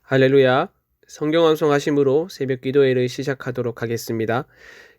할렐루야. 성경 암송하심으로 새벽 기도회를 시작하도록 하겠습니다.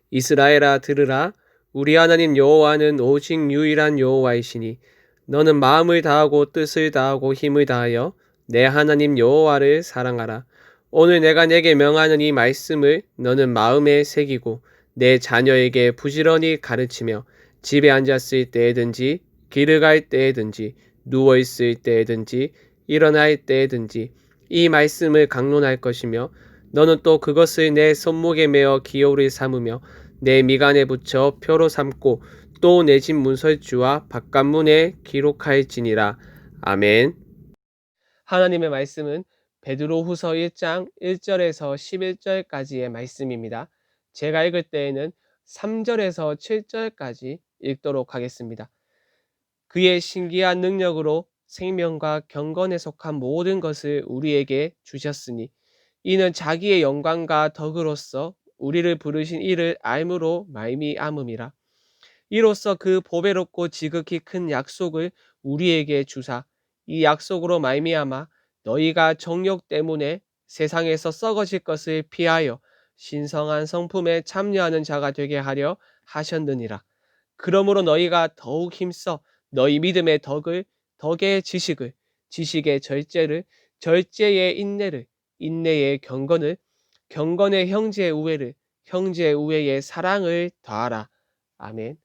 이스라엘아 들으라. 우리 하나님 여호와는 오직 유일한 여호와이시니 너는 마음을 다하고 뜻을 다하고 힘을 다하여 내 하나님 여호와를 사랑하라. 오늘 내가 내게 명하는 이 말씀을 너는 마음에 새기고 내 자녀에게 부지런히 가르치며 집에 앉았을 때에든지 길을 갈 때에든지 누워 있을 때에든지 일어날 때에든지 이 말씀을 강론할 것이며 너는 또 그것을 내 손목에 메어 기호를 삼으며 내 미간에 붙여 표로 삼고 또 내 집 문설주와 바깥문에 기록할지니라. 아멘. 하나님의 말씀은 베드로후서 1장 1절에서 11절까지의 말씀입니다. 제가 읽을 때에는 3절에서 7절까지 읽도록 하겠습니다. 그의 신기한 능력으로 생명과 경건에 속한 모든 것을 우리에게 주셨으니 이는 자기의 영광과 덕으로서 우리를 부르신 이를 알므로 말미암음이라. 이로써 그 보배롭고 지극히 큰 약속을 우리에게 주사 이 약속으로 말미암아 너희가 정욕 때문에 세상에서 썩어질 것을 피하여 신성한 성품에 참여하는 자가 되게 하려 하셨느니라. 그러므로 너희가 더욱 힘써 너희 믿음의 덕을, 덕의 지식을, 지식의 절제를, 절제의 인내를, 인내의 경건을, 경건의 형제의 우애를, 형제의 우애의 사랑을 더하라. 아멘.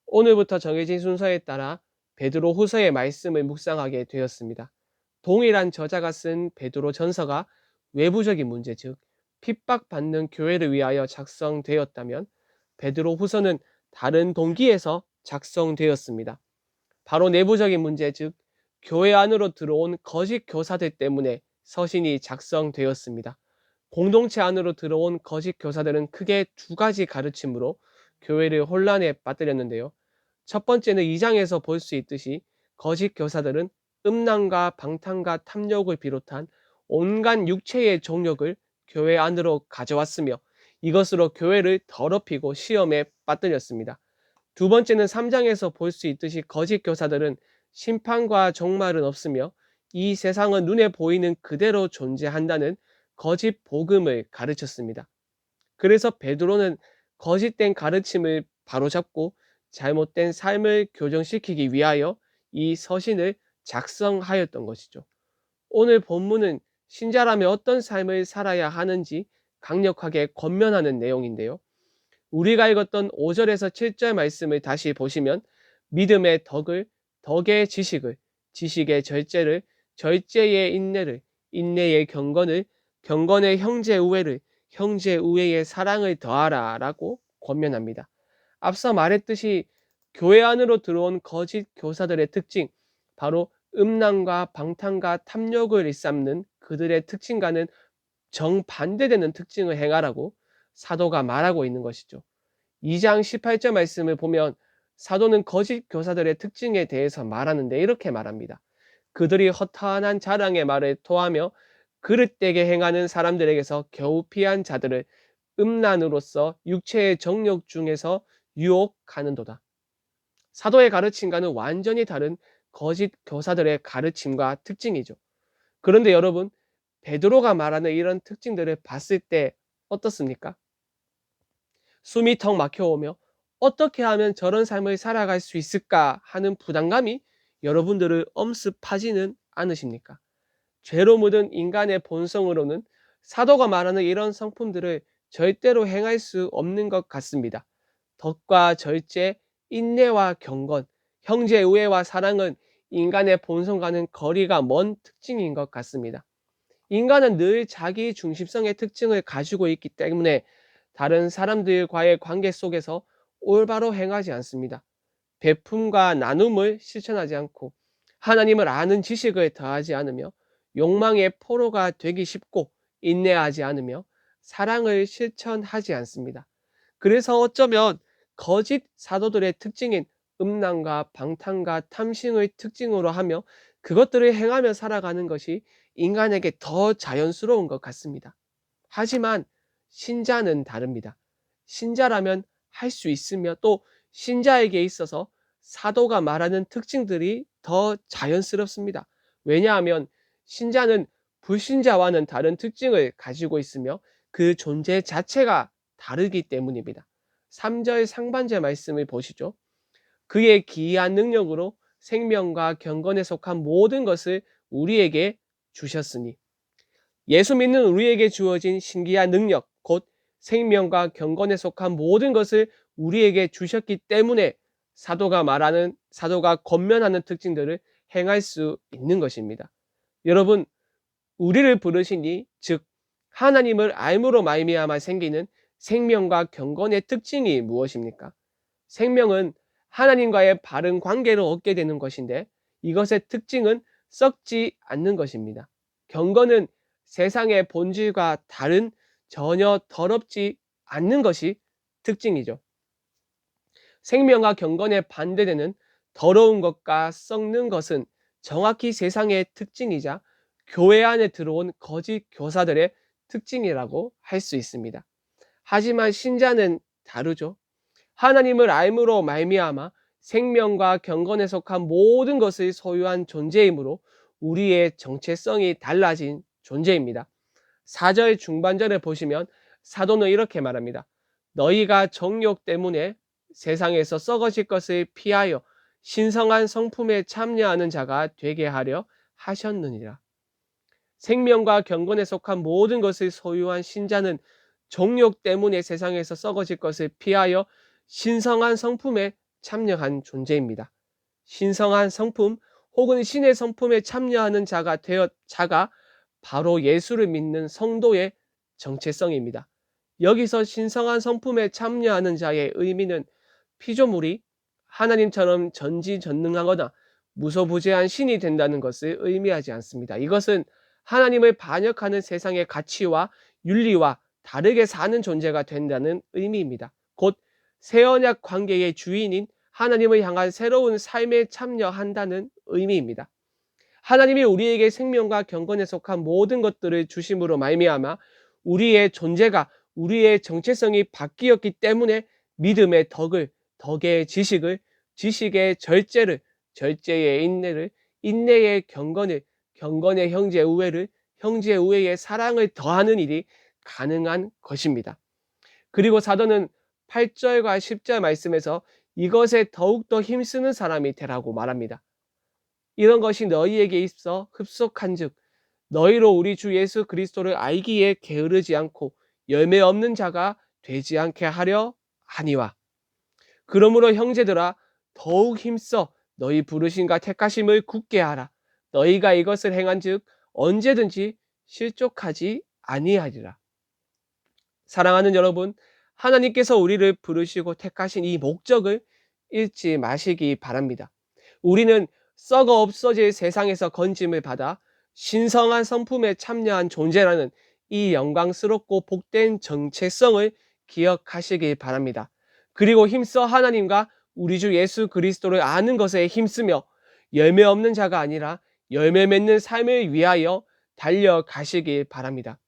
오늘부터 정해진 순서에 따라 베드로 후서의 말씀을 묵상하게 되었습니다. 동일한 저자가 쓴 베드로 전서가 외부적인 문제, 즉 핍박받는 교회를 위하여 작성되었다면 베드로 후서는 다른 동기에서 작성되었습니다. 바로 내부적인 문제, 즉 교회 안으로 들어온 거짓 교사들 때문에 서신이 작성되었습니다. 공동체 안으로 들어온 거짓 교사들은 크게 두 가지 가르침으로 교회를 혼란에 빠뜨렸는데요. 첫 번째는 2장에서 볼 수 있듯이 거짓 교사들은 음란과 방탕과 탐욕을 비롯한 온갖 육체의 정욕을 교회 안으로 가져왔으며 이것으로 교회를 더럽히고 시험에 빠뜨렸습니다. 두 번째는 3장에서 볼 수 있듯이 거짓 교사들은 심판과 종말은 없으며 이 세상은 눈에 보이는 그대로 존재한다는 거짓 복음을 가르쳤습니다. 그래서 베드로는 거짓된 가르침을 바로잡고 잘못된 삶을 교정시키기 위하여 이 서신을 작성하였던 것이죠. 오늘 본문은 신자라면 어떤 삶을 살아야 하는지 강력하게 권면하는 내용인데요. 우리가 읽었던 5절에서 7절 말씀을 다시 보시면 믿음의 덕을, 덕의 지식을, 지식의 절제를, 절제의 인내를, 인내의 경건을, 경건의 형제 우애를, 형제 우애의 사랑을 더하라 라고 권면합니다. 앞서 말했듯이 교회 안으로 들어온 거짓 교사들의 특징, 바로 음란과 방탕과 탐욕을 일삼는 그들의 특징과는 정반대되는 특징을 행하라고 사도가 말하고 있는 것이죠. 2장 18절 말씀을 보면 사도는 거짓 교사들의 특징에 대해서 말하는데 이렇게 말합니다. 그들이 허탄한 자랑의 말을 토하며 그릇되게 행하는 사람들에게서 겨우 피한 자들을 음란으로서 육체의 정욕 중에서 유혹하는도다. 사도의 가르침과는 완전히 다른 거짓 교사들의 가르침과 특징이죠. 그런데 여러분, 베드로가 말하는 이런 특징들을 봤을 때 어떻습니까? 숨이 턱 막혀오며 어떻게 하면 저런 삶을 살아갈 수 있을까 하는 부담감이 여러분들을 엄습하지는 않으십니까? 죄로 묻은 인간의 본성으로는 사도가 말하는 이런 성품들을 절대로 행할 수 없는 것 같습니다. 덕과 절제, 인내와 경건, 형제 우애와 사랑은 인간의 본성과는 거리가 먼 특징인 것 같습니다. 인간은 늘 자기 중심성의 특징을 가지고 있기 때문에 다른 사람들과의 관계 속에서 올바로 행하지 않습니다. 베품과 나눔을 실천하지 않고 하나님을 아는 지식을 더하지 않으며 욕망의 포로가 되기 쉽고 인내하지 않으며 사랑을 실천하지 않습니다. 그래서 어쩌면 거짓 사도들의 특징인 음란과 방탕과 탐심을 특징으로 하며 그것들을 행하며 살아가는 것이 인간에게 더 자연스러운 것 같습니다. 하지만 신자는 다릅니다. 신자라면 할 수 있으며 또 신자에게 있어서 사도가 말하는 특징들이 더 자연스럽습니다. 왜냐하면 신자는 불신자와는 다른 특징을 가지고 있으며 그 존재 자체가 다르기 때문입니다. 3절 상반절 말씀을 보시죠. 그의 기이한 능력으로 생명과 경건에 속한 모든 것을 우리에게 주셨으니, 예수 믿는 우리에게 주어진 신기한 능력, 곧 생명과 경건에 속한 모든 것을 우리에게 주셨기 때문에 사도가 권면하는 특징들을 행할 수 있는 것입니다. 여러분, 우리를 부르시니, 즉 하나님을 알므로 말미암아 생기는 생명과 경건의 특징이 무엇입니까? 생명은 하나님과의 바른 관계를 얻게 되는 것인데, 이것의 특징은 썩지 않는 것입니다. 경건은 세상의 본질과 다른, 전혀 더럽지 않는 것이 특징이죠. 생명과 경건에 반대되는 더러운 것과 썩는 것은 정확히 세상의 특징이자 교회 안에 들어온 거짓 교사들의 특징이라고 할 수 있습니다. 하지만 신자는 다르죠. 하나님을 알므로 말미암아 생명과 경건에 속한 모든 것을 소유한 존재이므로 우리의 정체성이 달라진 존재입니다. 4절 중반절에 보시면 사도는 이렇게 말합니다. 너희가 정욕 때문에 세상에서 썩어질 것을 피하여 신성한 성품에 참여하는 자가 되게 하려 하셨느니라. 생명과 경건에 속한 모든 것을 소유한 신자는 정욕 때문에 세상에서 썩어질 것을 피하여 신성한 성품에 참여한 존재입니다. 신성한 성품 혹은 신의 성품에 참여하는 자가 바로 예수를 믿는 성도의 정체성입니다. 여기서 신성한 성품에 참여하는 자의 의미는 피조물이 하나님처럼 전지전능하거나 무소부재한 신이 된다는 것을 의미하지 않습니다. 이것은 하나님을 반역하는 세상의 가치와 윤리와 다르게 사는 존재가 된다는 의미입니다. 곧 새언약 관계의 주인인 하나님을 향한 새로운 삶에 참여한다는 의미입니다. 하나님이 우리에게 생명과 경건에 속한 모든 것들을 주심으로 말미암아 우리의 존재가, 우리의 정체성이 바뀌었기 때문에 믿음의 덕을, 덕의 지식을, 지식의 절제를, 절제의 인내를, 인내의 경건을, 경건의 형제 우애를, 형제 우애의 사랑을 더하는 일이 가능한 것입니다. 그리고 사도는 8절과 10절 말씀에서 이것에 더욱더 힘쓰는 사람이 되라고 말합니다. 이런 것이 너희에게 있어 흡속한즉 너희로 우리 주 예수 그리스도를 알기에 게으르지 않고 열매 없는 자가 되지 않게 하려 하니와. 그러므로 형제들아 더욱 힘써 너희 부르심과 택하심을 굳게 하라. 너희가 이것을 행한즉 언제든지 실족하지 아니하리라. 사랑하는 여러분, 하나님께서 우리를 부르시고 택하신 이 목적을 잊지 마시기 바랍니다. 우리는 썩어 없어질 세상에서 건짐을 받아 신성한 성품에 참여한 존재라는 이 영광스럽고 복된 정체성을 기억하시기 바랍니다. 그리고 힘써 하나님과 우리 주 예수 그리스도를 아는 것에 힘쓰며 열매 없는 자가 아니라 열매 맺는 삶을 위하여 달려가시길 바랍니다.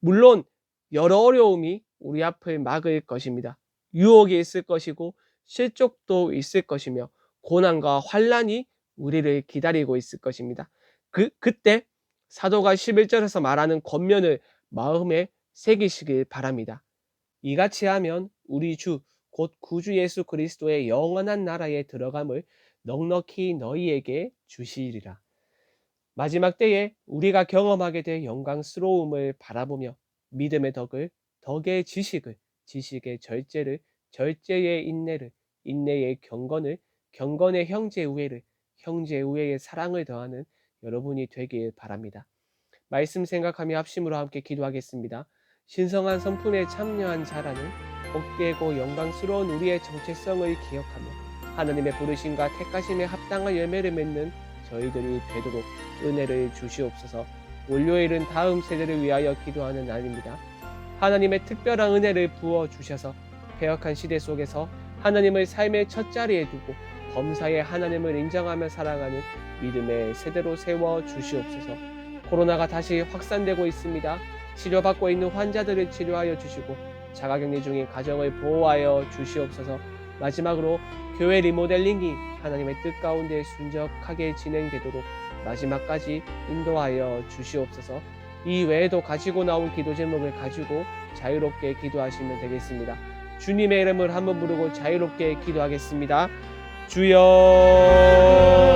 물론 여러 어려움이 우리 앞을 막을 것입니다. 유혹이 있을 것이고 실족도 있을 것이며 고난과 환난이 우리를 기다리고 있을 것입니다. 그때 사도가 11절에서 말하는 권면을 마음에 새기시길 바랍니다. 이같이 하면 우리 주 곧 구주 예수 그리스도의 영원한 나라에 들어감을 넉넉히 너희에게 주시리라. 마지막 때에 우리가 경험하게 될 영광스러움을 바라보며 믿음의 덕을, 덕의 지식을, 지식의 절제를, 절제의 인내를, 인내의 경건을, 경건의 형제 우애를, 형제 우애의 사랑을 더하는 여러분이 되길 바랍니다. 말씀 생각하며 합심으로 함께 기도하겠습니다. 신성한 성품에 참여한 자라는 복되고 영광스러운 우리의 정체성을 기억하며 하나님의 부르심과 택하심에 합당한 열매를 맺는 저희들이 되도록 은혜를 주시옵소서. 월요일은 다음 세대를 위하여 기도하는 날입니다. 하나님의 특별한 은혜를 부어주셔서 패역한 시대 속에서 하나님을 삶의 첫자리에 두고 범사에 하나님을 인정하며 살아가는 믿음의 세대로 세워주시옵소서. 코로나가 다시 확산되고 있습니다. 치료받고 있는 환자들을 치료하여 주시고 자가격리 중인 가정을 보호하여 주시옵소서. 마지막으로 교회 리모델링이 하나님의 뜻 가운데 순적하게 진행되도록 마지막까지 인도하여 주시옵소서. 이 외에도 가지고 나온 기도 제목을 가지고 자유롭게 기도하시면 되겠습니다. 주님의 이름을 한번 부르고 자유롭게 기도하겠습니다. 주여